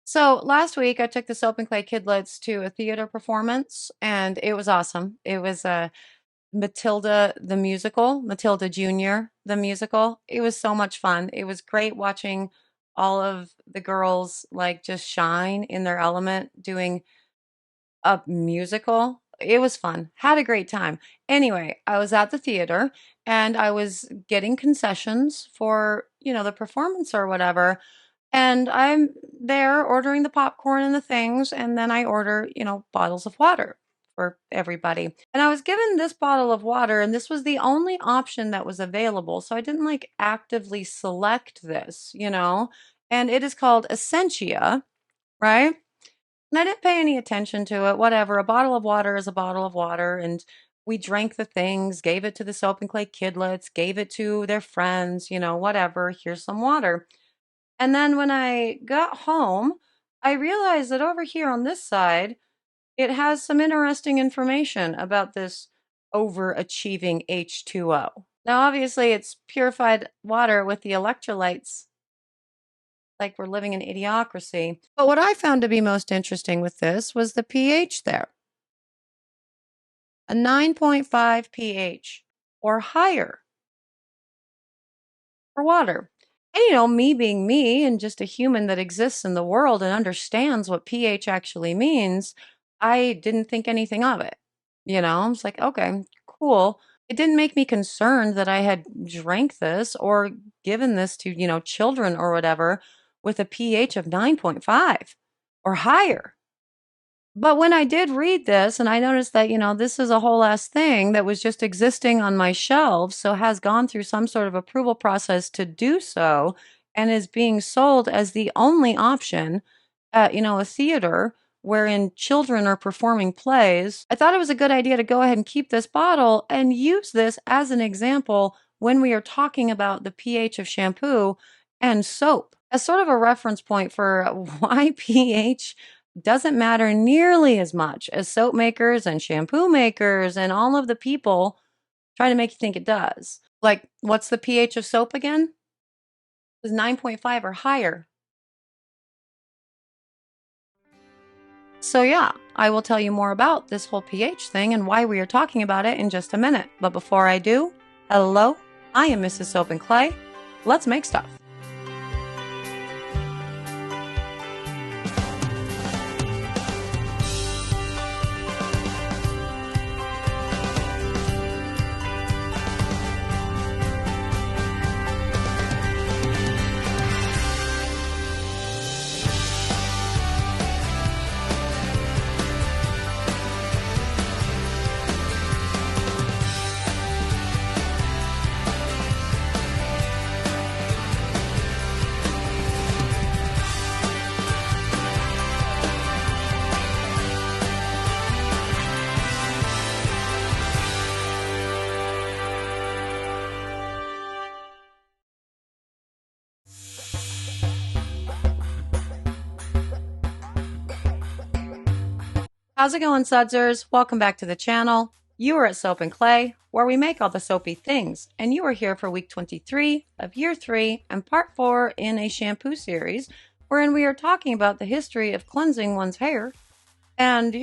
So last week I took the Soap and Clay Kidlets to a theater performance and it was awesome. It was Matilda the musical, Matilda Jr. the musical. It was so much fun. It was great watching all of the girls like just shine in their element doing a musical. It was fun. Had a great time. Anyway, I was at the theater and I was getting concessions for, the performance or whatever. And I'm there ordering the popcorn and the things, and then I order, bottles of water for everybody. And I was given this bottle of water, and this was the only option that was available. So I didn't like actively select this. And it is called Essentia, right? And I didn't pay any attention to it. Whatever. A bottle of water is a bottle of water. And we drank the things, gave it to the Soap and Clay Kidlets, gave it to their friends, whatever. Here's some water. And then when I got home, I realized that over here on this side, it has some interesting information about this overachieving H2O. Now, obviously, it's purified water with the electrolytes, like we're living in idiocracy. But what I found to be most interesting with this was the pH there, a 9.5 pH or higher for water. And me being me and just a human that exists in the world and understands what pH actually means, I didn't think anything of it. I was like, okay, cool. It didn't make me concerned that I had drank this or given this to, children or whatever with a pH of 9.5 or higher. But when I did read this and I noticed that, this is a whole ass thing that was just existing on my shelves, so has gone through some sort of approval process to do so and is being sold as the only option at, a theater wherein children are performing plays, I thought it was a good idea to go ahead and keep this bottle and use this as an example when we are talking about the pH of shampoo and soap as sort of a reference point for why pH doesn't matter nearly as much as soap makers and shampoo makers and all of the people try to make you think it does. Like, what's the pH of soap again? It's 9.5 or higher. So yeah, I will tell you more about this whole pH thing and why we are talking about it in just a minute. But before I do, hello, I am Mrs. Soap and Clay. Let's make stuff. How's it going, Sudsers? Welcome back to the channel. You are at Soap and Clay, where we make all the soapy things, and you are here for week 23 of year 3 and part 4 in a shampoo series, wherein we are talking about the history of cleansing one's hair and,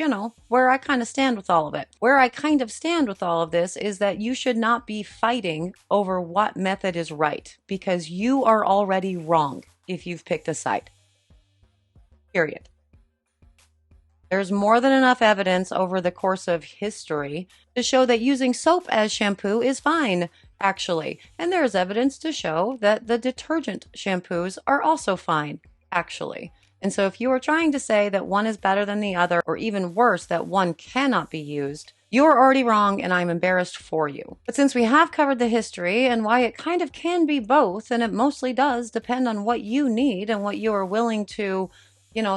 where I kind of stand with all of it. Where I kind of stand with all of this is that you should not be fighting over what method is right, because you are already wrong if you've picked a side. Period. There's more than enough evidence over the course of history to show that using soap as shampoo is fine, actually. And there's evidence to show that the detergent shampoos are also fine, actually. And so if you are trying to say that one is better than the other, or even worse, that one cannot be used, you're already wrong and I'm embarrassed for you. But since we have covered the history and why it kind of can be both, and it mostly does depend on what you need and what you are willing to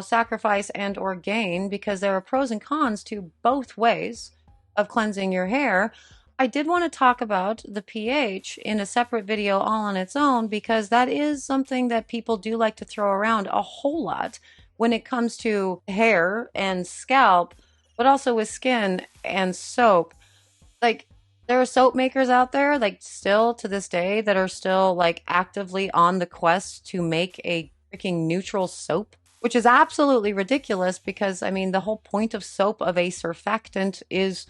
sacrifice and or gain, because there are pros and cons to both ways of cleansing your hair. I did want to talk about the pH in a separate video all on its own, because that is something that people do like to throw around a whole lot when it comes to hair and scalp, but also with skin and soap. Like, there are soap makers out there, like, still to this day that are still like actively on the quest to make a freaking neutral soap. which is absolutely ridiculous because, I mean, the whole point of soap, of a surfactant, is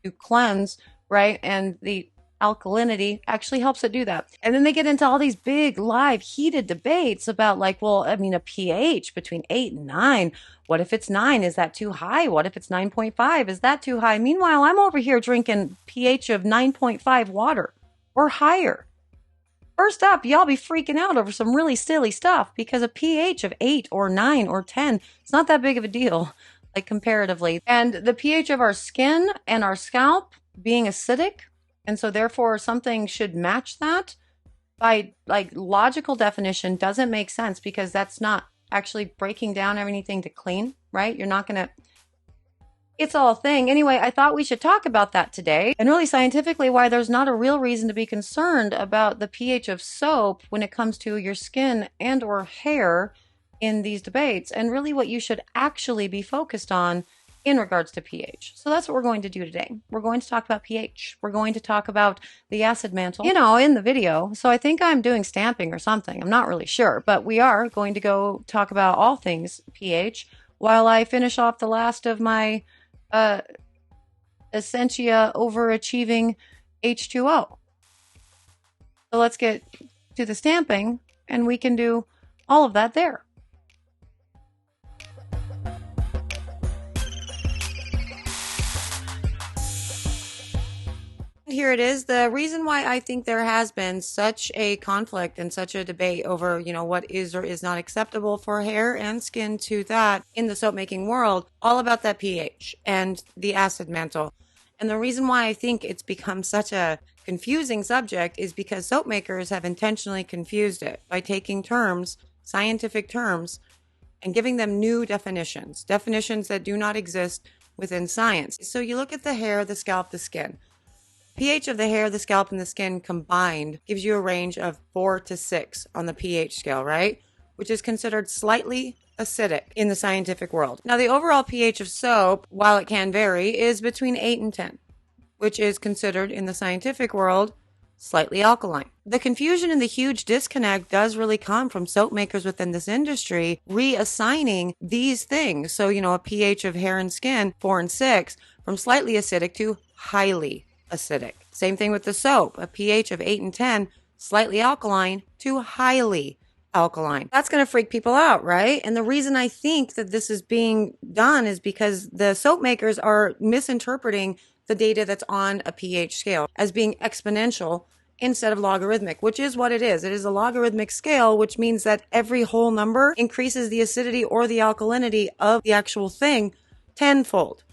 to cleanse, right? And the alkalinity actually helps it do that. And then they get into all these big, live, heated debates about, like, well, I mean, a pH between 8 and 9. What if it's 9? Is that too high? What if it's 9.5? Is that too high? Meanwhile, I'm over here drinking pH of 9.5 water or higher. First up, y'all be freaking out over some really silly stuff because a pH of 8 or 9 or 10, it's not that big of a deal, like comparatively. And the pH of our skin and our scalp being acidic, and so therefore something should match that, by like logical definition, doesn't make sense because that's not actually breaking down anything to clean, right? You're not going to, it's all a thing. Anyway, I thought we should talk about that today, and really scientifically why there's not a real reason to be concerned about the pH of soap when it comes to your skin and or hair in these debates, and really what you should actually be focused on in regards to pH. So that's what we're going to do today. We're going to talk about pH. We're going to talk about the acid mantle, in the video. So I think I'm doing stamping or something. I'm not really sure, but we are going to go talk about all things pH while I finish off the last of my Essentia overachieving H2O. So let's get to the stamping and we can do all of that there. Here it is. The reason why I think there has been such a conflict and such a debate over, what is or is not acceptable for hair and skin to that in the soap making world, all about that pH and the acid mantle. And the reason why I think it's become such a confusing subject is because soap makers have intentionally confused it by taking terms, scientific terms, and giving them new definitions that do not exist within science. So you look at the hair, the scalp, the skin. pH of the hair, the scalp, and the skin combined gives you a range of 4 to 6 on the pH scale, right? Which is considered slightly acidic in the scientific world. Now, the overall pH of soap, while it can vary, is between 8 and 10, which is considered in the scientific world slightly alkaline. The confusion and the huge disconnect does really come from soap makers within this industry reassigning these things. So, a pH of hair and skin, 4 and 6, from slightly acidic to highly acidic. Same thing with the soap, a pH of 8 and 10, slightly alkaline to highly alkaline. That's going to freak people out, right? And the reason I think that this is being done is because the soap makers are misinterpreting the data that's on a pH scale as being exponential instead of logarithmic, which is what it is. It is a logarithmic scale, which means that every whole number increases the acidity or the alkalinity of the actual thing tenfold,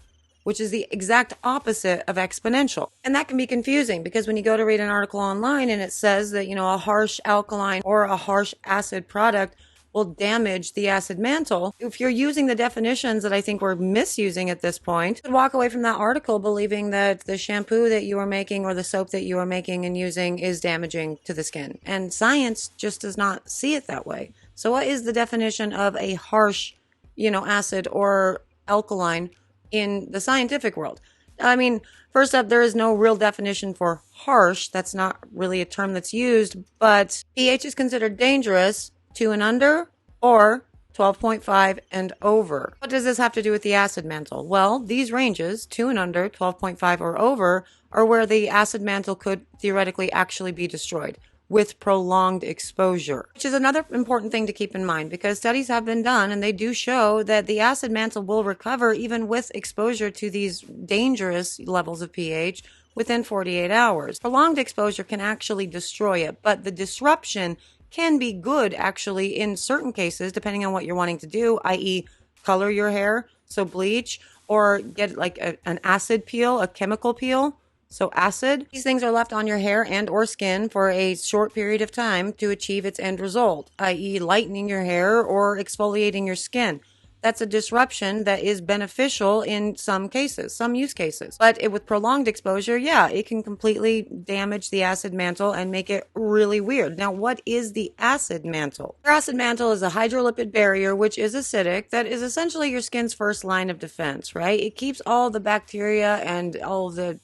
which is the exact opposite of exponential. And that can be confusing because when you go to read an article online and it says that, a harsh alkaline or a harsh acid product will damage the acid mantle, if you're using the definitions that I think we're misusing at this point, you could walk away from that article believing that the shampoo that you are making or the soap that you are making and using is damaging to the skin. And science just does not see it that way. So what is the definition of a harsh, acid or alkaline in the scientific world? I mean, first up, there is no real definition for harsh. That's not really a term that's used, but pH is considered dangerous 2 and under or 12.5 and over. What does this have to do with the acid mantle? Well, these ranges, 2 and under, 12.5 or over, are where the acid mantle could theoretically actually be destroyed with prolonged exposure, which is another important thing to keep in mind because studies have been done and they do show that the acid mantle will recover even with exposure to these dangerous levels of pH within 48 hours. Prolonged exposure can actually destroy it, but the disruption can be good actually in certain cases depending on what you're wanting to do, i.e. color your hair, so bleach, or get like an acid peel, a chemical peel. So acid, these things are left on your hair and or skin for a short period of time to achieve its end result, i.e. lightening your hair or exfoliating your skin. that's a disruption that is beneficial in some cases, some use cases. But with prolonged exposure, yeah, it can completely damage the acid mantle and make it really weird. Now, what is the acid mantle? The acid mantle is a hydrolipid barrier, which is acidic, that is essentially your skin's first line of defense, right? It keeps all the bacteria and all the,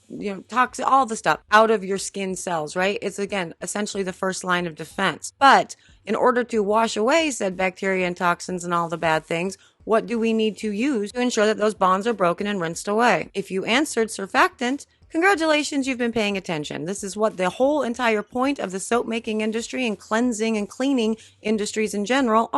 toxic, all the stuff out of your skin cells, right? It's, again, essentially the first line of defense. But in order to wash away said bacteria and toxins and all the bad things, what do we need to use to ensure that those bonds are broken and rinsed away? If you answered surfactant, congratulations, you've been paying attention. This is what the whole entire point of the soap making industry and cleansing and cleaning industries in general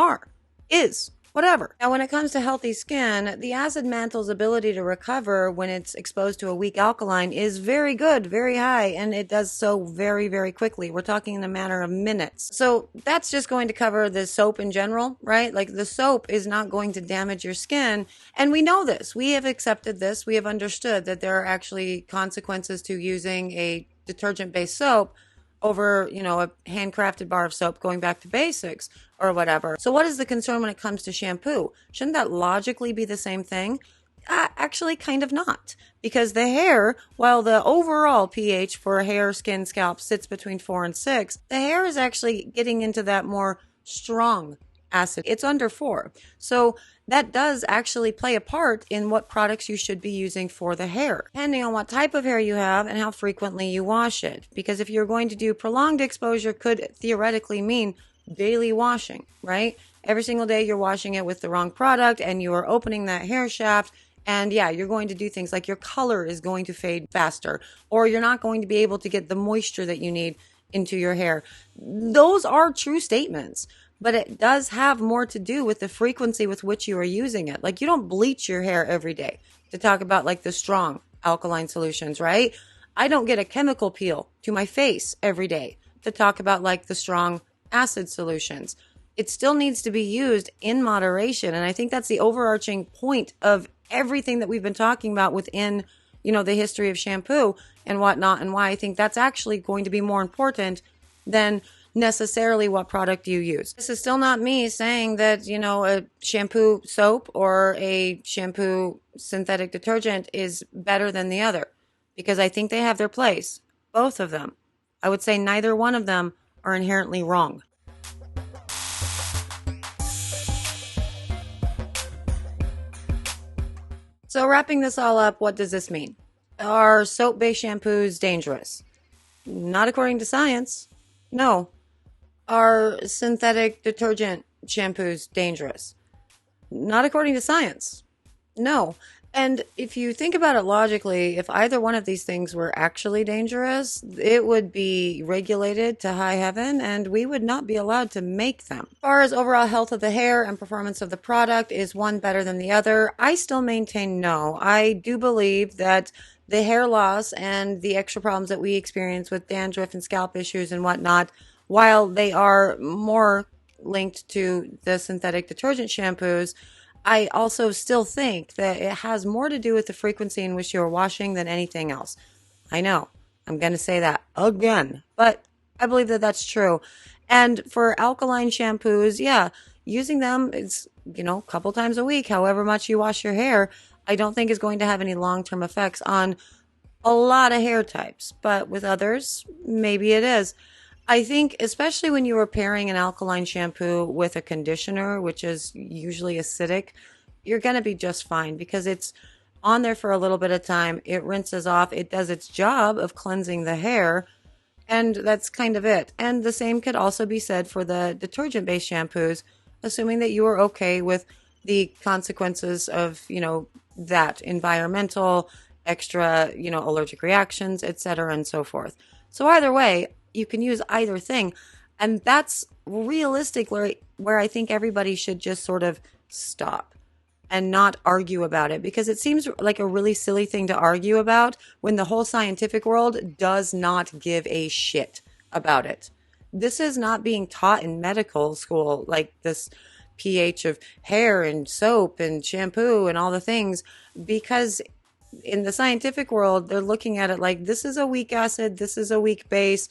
is. Whatever. Now, when it comes to healthy skin, the acid mantle's ability to recover when it's exposed to a weak alkaline is very good, very high, and it does so very, very quickly. We're talking in a matter of minutes. So that's just going to cover the soap in general, right? Like, the soap is not going to damage your skin, and we know this. We have accepted this. We have understood that there are actually consequences to using a detergent-based soap over, a handcrafted bar of soap, going back to basics or whatever. So what is the concern when it comes to shampoo? Shouldn't that logically be the same thing? Actually, kind of not. Because the hair, while the overall pH for hair, skin, scalp sits between 4 and 6, the hair is actually getting into that more strong acid. It's under 4. So that does actually play a part in what products you should be using for the hair, depending on what type of hair you have and how frequently you wash it. Because if you're going to do prolonged exposure, could theoretically mean daily washing, right? Every single day you're washing it with the wrong product and you are opening that hair shaft. And yeah, you're going to do things like your color is going to fade faster, or you're not going to be able to get the moisture that you need into your hair. Those are true statements. But it does have more to do with the frequency with which you are using it. Like, you don't bleach your hair every day, to talk about like the strong alkaline solutions, right? I don't get a chemical peel to my face every day, to talk about like the strong acid solutions. It still needs to be used in moderation. And I think that's the overarching point of everything that we've been talking about within, the history of shampoo and whatnot, and why I think that's actually going to be more important than necessarily what product you use. This is still not me saying that, a shampoo soap or a shampoo synthetic detergent is better than the other, because I think they have their place, both of them. I would say neither one of them are inherently wrong. So wrapping this all up, what does this mean? Are soap-based shampoos dangerous? Not according to science. No. Are synthetic detergent shampoos dangerous? Not according to science. No. And if you think about it logically, if either one of these things were actually dangerous, it would be regulated to high heaven and we would not be allowed to make them. As far as overall health of the hair and performance of the product, is one better than the other? I still maintain no. I do believe that the hair loss and the extra problems that we experience with dandruff and scalp issues and whatnot, while they are more linked to the synthetic detergent shampoos, I also still think that it has more to do with the frequency in which you're washing than anything else. I know, I'm going to say that again, but I believe that that's true. And for alkaline shampoos, yeah, using them is, a couple times a week, however much you wash your hair, I don't think is going to have any long-term effects on a lot of hair types. But with others, maybe it is. I think especially when you are pairing an alkaline shampoo with a conditioner, which is usually acidic, you're going to be just fine because it's on there for a little bit of time. It rinses off. It does its job of cleansing the hair. And that's kind of it. And the same could also be said for the detergent-based shampoos, assuming that you are okay with the consequences of, that environmental, extra, allergic reactions, etc., and so forth. So either way, you can use either thing. And that's realistically where I think everybody should just sort of stop and not argue about it, because it seems like a really silly thing to argue about when the whole scientific world does not give a shit about it. This is not being taught in medical school, like this pH of hair and soap and shampoo and all the things, because in the scientific world, they're looking at it like, this is a weak acid, this is a weak base,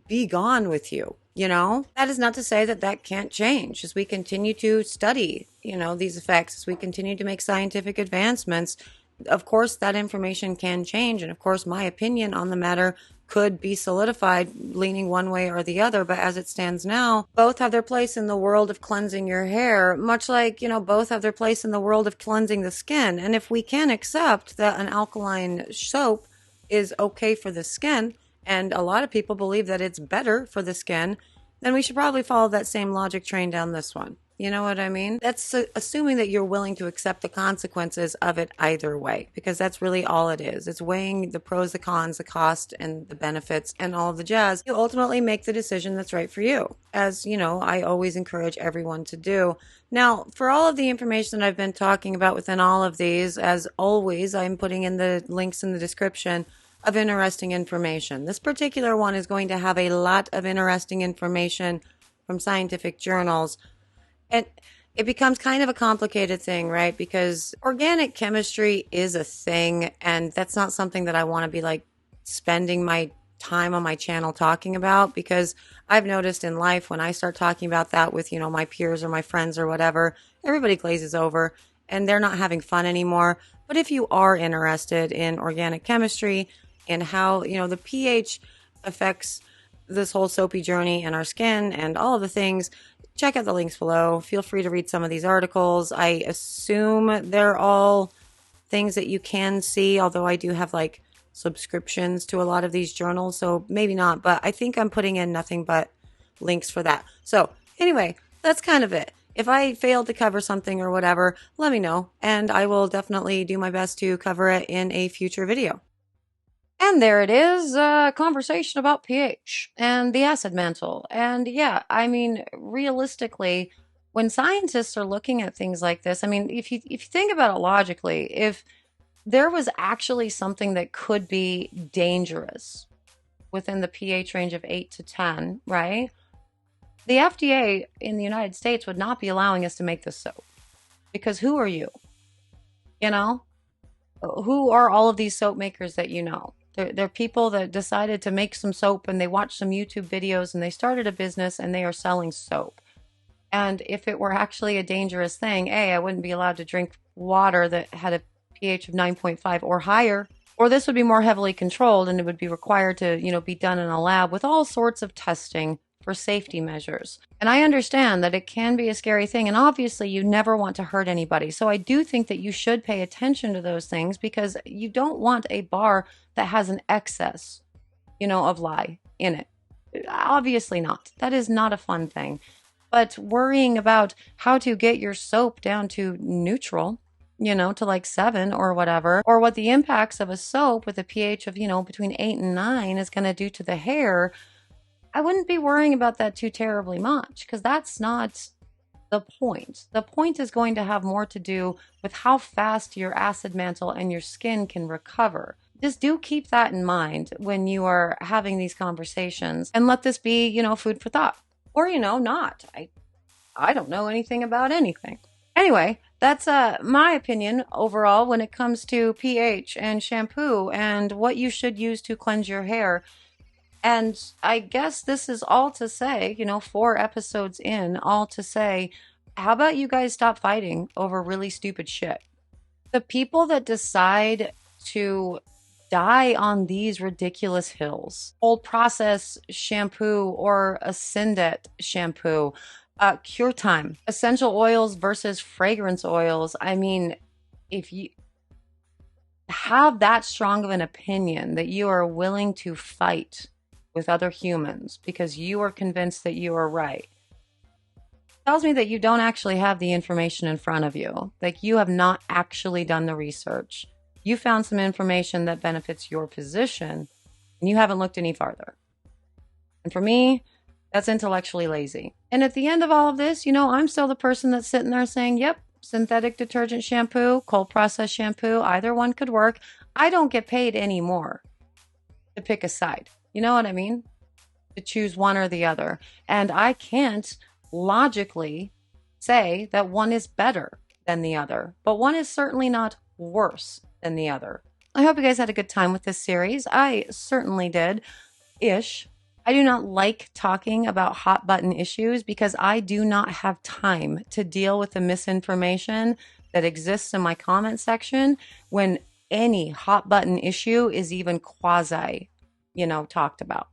be gone with you. That is not to say that that can't change as we continue to study, these effects, as we continue to make scientific advancements. Of course, that information can change. And of course, my opinion on the matter could be solidified leaning one way or the other. But as it stands now, both have their place in the world of cleansing your hair, much like, both have their place in the world of cleansing the skin. And if we can accept that an alkaline soap is okay for the skin, and a lot of people believe that it's better for the skin, then we should probably follow that same logic train down this one. You know what I mean? That's assuming that you're willing to accept the consequences of it either way, because that's really all it is. It's weighing the pros, the cons, the cost, and the benefits, and all of the jazz. You ultimately make the decision that's right for you, as, I always encourage everyone to do. Now, for all of the information that I've been talking about within all of these, as always, I'm putting in the links in the description of interesting information. This particular one is going to have a lot of interesting information from scientific journals. And it becomes kind of a complicated thing, right? Because organic chemistry is a thing, and that's not something that I want to be like spending my time on my channel talking about, because I've noticed in life when I start talking about that with, my peers or my friends or whatever, everybody glazes over and they're not having fun anymore. But if you are interested in organic chemistry and how, the pH affects this whole soapy journey in our skin and all of the things, check out the links below. Feel free to read some of these articles. I assume they're all things that you can see, although I do have like subscriptions to a lot of these journals, so maybe not, but I think I'm putting in nothing but links for that. So anyway, that's kind of it. If I failed to cover something or whatever, let me know, and I will definitely do my best to cover it in a future video. And there it is, a conversation about pH and the acid mantle. And yeah, I mean, realistically, when scientists are looking at things like this, I mean, if you think about it logically, if there was actually something that could be dangerous within the pH range of 8 to 10, right? The FDA in the United States would not be allowing us to make this soap. Because who are you? Who are all of these soap makers that you know? They're people that decided to make some soap, and they watched some YouTube videos and they started a business and they are selling soap. And if it were actually a dangerous thing, I wouldn't be allowed to drink water that had a pH of 9.5 or higher, or this would be more heavily controlled and it would be required to, be done in a lab with all sorts of testing for safety measures. And I understand that it can be a scary thing, and obviously you never want to hurt anybody. So I do think that you should pay attention to those things, because you don't want a bar that has an excess, of lye in it. Obviously not. That is not a fun thing. But worrying about how to get your soap down to neutral, to like 7 or whatever, or what the impacts of a soap with a pH of, between 8 and 9 is going to do to the hair, I wouldn't be worrying about that too terribly much, because that's not the point. The point is going to have more to do with how fast your acid mantle and your skin can recover. Just do keep that in mind when you are having these conversations, and let this be, food for thought. Or, not. I don't know anything about anything. Anyway, that's my opinion overall when it comes to pH and shampoo and what you should use to cleanse your hair. And I guess this is all to say, 4 episodes in, all to say, how about you guys stop fighting over really stupid shit? The people that decide to die on these ridiculous hills, cold process shampoo or Ascendet shampoo, cure time, essential oils versus fragrance oils. I mean, if you have that strong of an opinion that you are willing to fight with other humans because you are convinced that you are right, tells me that you don't actually have the information in front of you. Like, you have not actually done the research. You found some information that benefits your position, and you haven't looked any farther. And for me, that's intellectually lazy. And at the end of all of this, I'm still the person that's sitting there saying, yep, synthetic detergent shampoo, cold process shampoo, either one could work. I don't get paid anymore to pick a side. You know what I mean? To choose one or the other. And I can't logically say that one is better than the other, but one is certainly not worse than the other. I hope you guys had a good time with this series. I certainly did. Ish. I do not like talking about hot button issues because I do not have time to deal with the misinformation that exists in my comment section when any hot button issue is even quasi, talked about.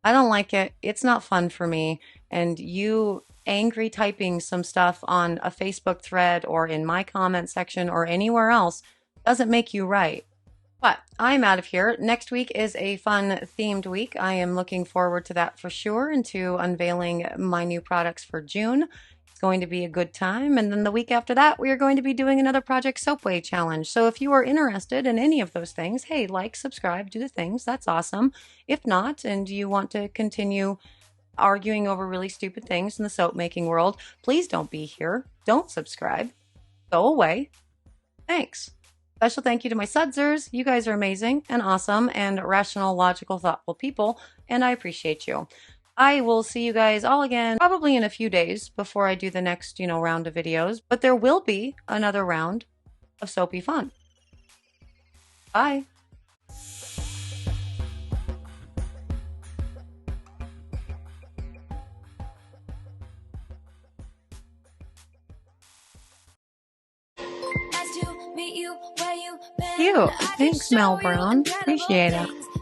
I don't like it. It's not fun for me. And you angry typing some stuff on a Facebook thread or in my comment section or anywhere else doesn't make you right. But I'm out of here. Next week is a fun themed week. I am looking forward to that for sure and to unveiling my new products for June. It's going to be a good time. And then the week after that, we are going to be doing another Project Soapway challenge. So if you are interested in any of those things, hey, like, subscribe, do the things. That's awesome. If not, and you want to continue arguing over really stupid things in the soap making world, please don't be here. Don't subscribe. Go away. Thanks. Special thank you to my sudsers. You guys are amazing and awesome and rational, logical, thoughtful people, and I appreciate you. I will see you guys all again probably in a few days before I do the next, round of videos, but there will be another round of soapy fun. Bye. Cute. Thanks, Mel Brown. Appreciate it.